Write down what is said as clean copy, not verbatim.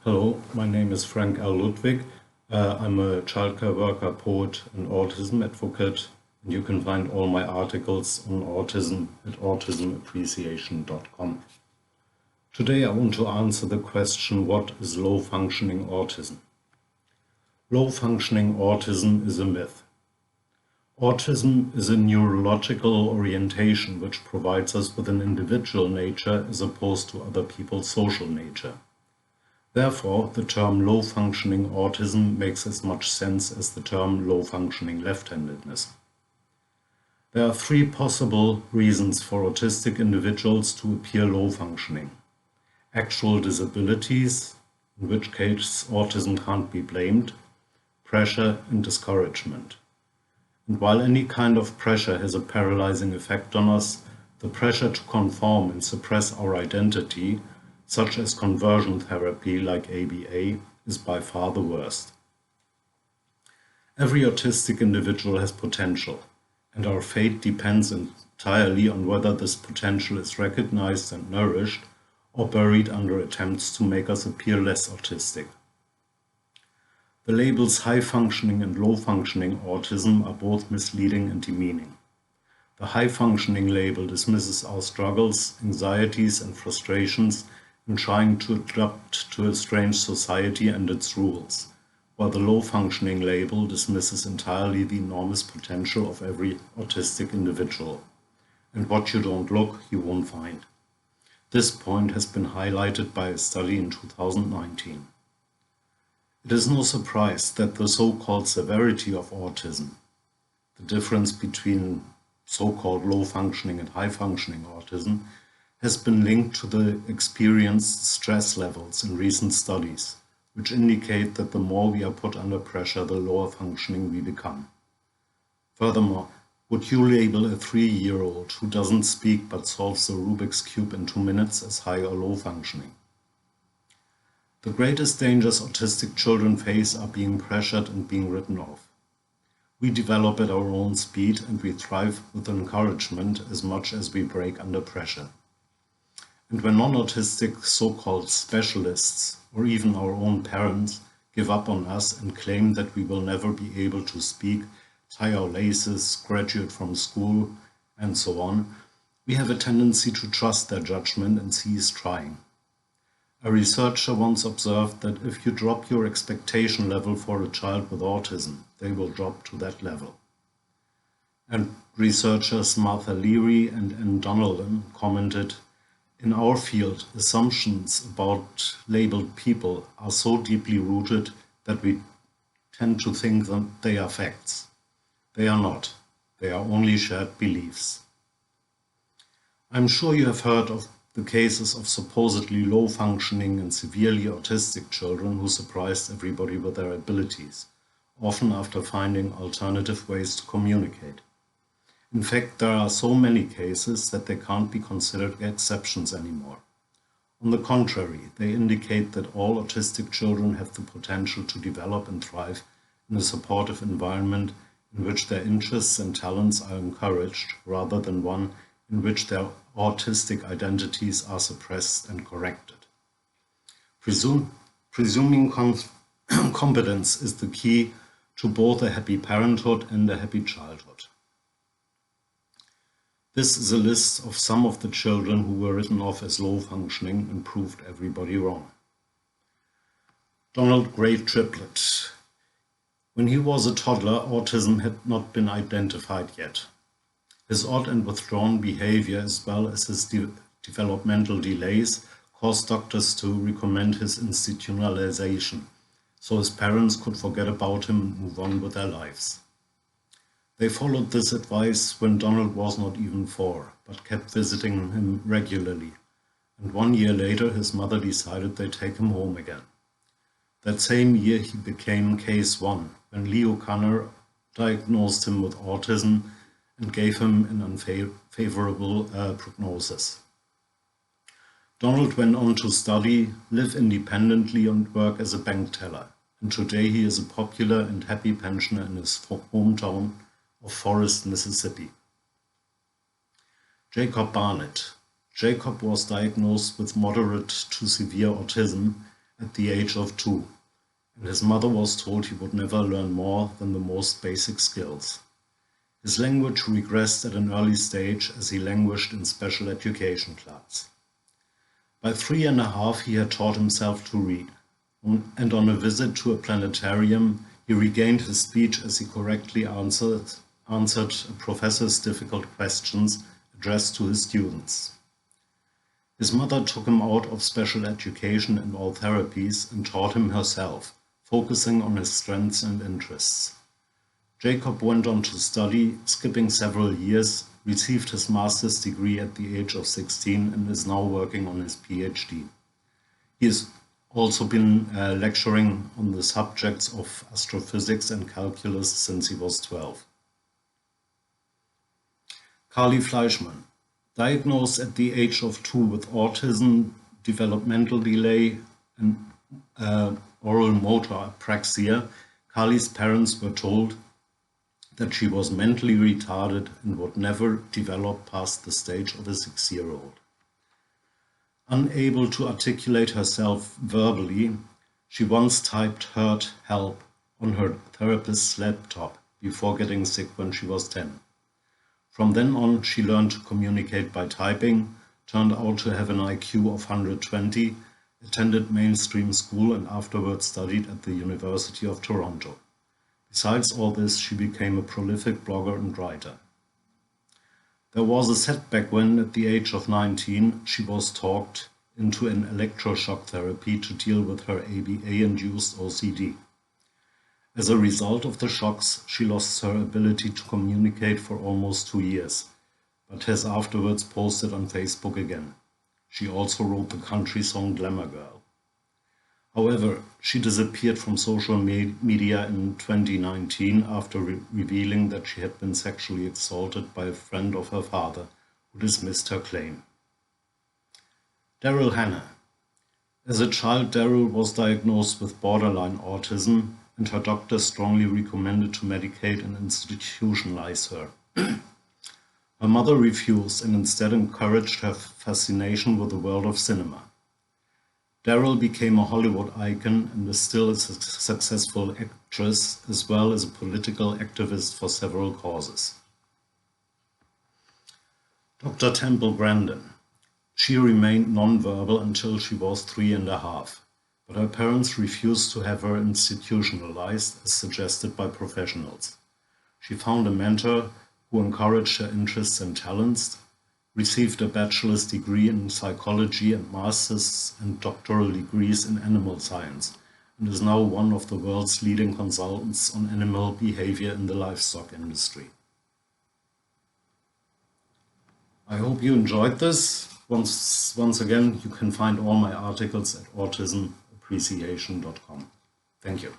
Hello, my name is Frank L. Ludwig. I'm a childcare worker, poet, and autism advocate. And you can find all my articles on autism at autismappreciation.com. Today I want to answer the question, what is low-functioning autism? Low-functioning autism is a myth. Autism is a neurological orientation which provides us with an individual nature as opposed to other people's social nature. Therefore, the term low-functioning autism makes as much sense as the term low-functioning left-handedness. There are three possible reasons for autistic individuals to appear low-functioning. Actual disabilities, in which case autism can't be blamed, pressure and discouragement. And while any kind of pressure has a paralyzing effect on us, the pressure to conform and suppress our identity, such as conversion therapy like ABA, is by far the worst. Every autistic individual has potential, and our fate depends entirely on whether this potential is recognized and nourished or buried under attempts to make us appear less autistic. The labels high-functioning and low-functioning autism are both misleading and demeaning. The high-functioning label dismisses our struggles, anxieties, and frustrations in trying to adapt to a strange society and its rules, while the low-functioning label dismisses entirely the enormous potential of every autistic individual. And what you don't look, you won't find. This point has been highlighted by a study in 2019. It is no surprise that the so-called severity of autism, the difference between so-called low-functioning and high-functioning autism, has been linked to the experienced stress levels in recent studies, which indicate that the more we are put under pressure, the lower functioning we become. Furthermore, would you label a 3-year-old who doesn't speak but solves the Rubik's Cube in 2 minutes as high or low functioning? The greatest dangers autistic children face are being pressured and being written off. We develop at our own speed and we thrive with encouragement as much as we break under pressure. And when non-autistic so-called specialists or even our own parents give up on us and claim that we will never be able to speak, tie our laces, graduate from school, and so on, we have a tendency to trust their judgment and cease trying. A researcher once observed that if you drop your expectation level for a child with autism, they will drop to that level. And researchers Martha Leary and Ann Donnellan commented, "In our field, assumptions about labeled people are so deeply rooted that we tend to think that they are facts. They are not. They are only shared beliefs." I'm sure you have heard of the cases of supposedly low-functioning and severely autistic children who surprised everybody with their abilities, often after finding alternative ways to communicate. In fact, there are so many cases that they can't be considered exceptions anymore. On the contrary, they indicate that all autistic children have the potential to develop and thrive in a supportive environment in which their interests and talents are encouraged, rather than one in which their autistic identities are suppressed and corrected. Presuming competence is the key to both a happy parenthood and a happy childhood. This is a list of some of the children who were written off as low-functioning and proved everybody wrong. Donald Gray Triplett. When he was a toddler, autism had not been identified yet. His odd and withdrawn behavior, as well as his developmental delays, caused doctors to recommend his institutionalization, so his parents could forget about him and move on with their lives. They followed this advice when Donald was not even 4, but kept visiting him regularly, and 1 year later his mother decided they'd take him home again. That same year he became case 1, when Leo Kanner diagnosed him with autism and gave him an unfavorable prognosis. Donald went on to study, live independently, and work as a bank teller, and today he is a popular and happy pensioner in his hometown of Forest, Mississippi. Jacob Barnett. Jacob was diagnosed with moderate to severe autism at the age of 2, and his mother was told he would never learn more than the most basic skills. His language regressed at an early stage as he languished in special education class. By 3.5, he had taught himself to read, and on a visit to a planetarium, he regained his speech as he correctly answered a professor's difficult questions addressed to his students. His mother took him out of special education and all therapies and taught him herself, focusing on his strengths and interests. Jacob went on to study, skipping several years, received his master's degree at the age of 16 and is now working on his PhD. He has also been lecturing on the subjects of astrophysics and calculus since he was 12. Carly Fleischmann, diagnosed at the age of 2 with autism, developmental delay, and oral motor apraxia, Carly's parents were told that she was mentally retarded and would never develop past the stage of a 6-year-old. Unable to articulate herself verbally, she once typed "hurt, help" on her therapist's laptop before getting sick when she was 10. From then on, she learned to communicate by typing, turned out to have an IQ of 120, attended mainstream school, and afterwards studied at the University of Toronto. Besides all this, she became a prolific blogger and writer. There was a setback when, at the age of 19, she was talked into an electroshock therapy to deal with her ABA-induced OCD. As a result of the shocks, she lost her ability to communicate for almost 2 years, but has afterwards posted on Facebook again. She also wrote the country song Glamour Girl. However, she disappeared from social media in 2019 after revealing that she had been sexually assaulted by a friend of her father, who dismissed her claim. Daryl Hannah. As a child, Daryl was diagnosed with borderline autism, and her doctor strongly recommended to medicate and institutionalize her. Her mother refused and instead encouraged her fascination with the world of cinema. Daryl became a Hollywood icon and is still a successful actress as well as a political activist for several causes. Dr. Temple Grandin. She remained nonverbal until she was 3.5, but her parents refused to have her institutionalized as suggested by professionals. She found a mentor who encouraged her interests and talents, received a bachelor's degree in psychology and master's and doctoral degrees in animal science, and is now one of the world's leading consultants on animal behavior in the livestock industry. I hope you enjoyed this. Once again, you can find all my articles at autismappreciation.com. Thank you.